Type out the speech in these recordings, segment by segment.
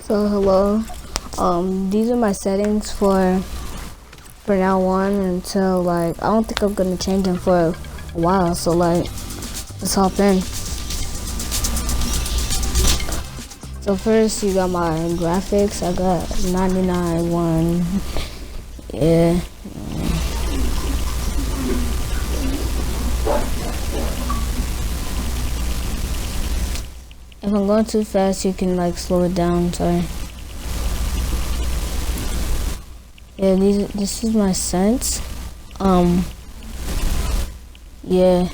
So hello, these are my settings for now on until like I don't think I'm gonna change them for a while. So like, let's hop in. So first you got my graphics. I got 99 one, yeah. If I'm going too fast, you can like slow it down. Sorry. Yeah, this is my sense. Yeah,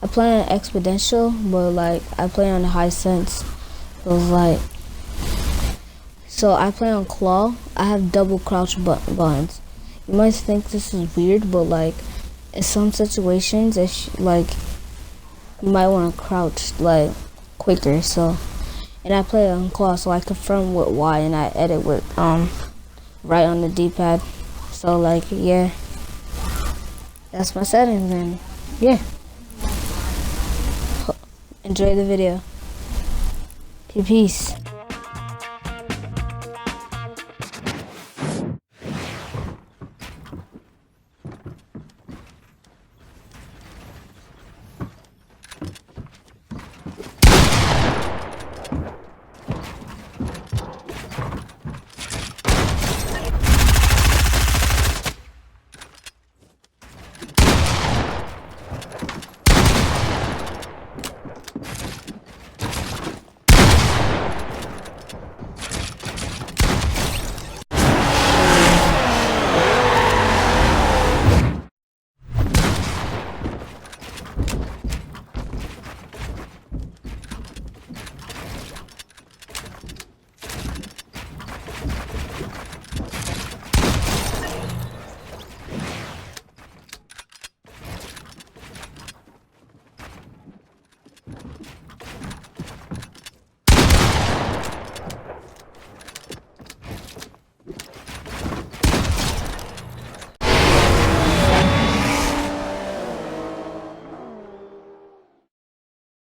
I play on exponential, but like I play on the high sense. So I play on claw. I have double crouch buttons. You might think this is weird, but like in some situations, if like you might want to crouch like quicker. So, and I play on claw, so I confirm with Y and I edit with right on the D-pad. So like, yeah, that's my settings, and yeah, enjoy the video. Peace.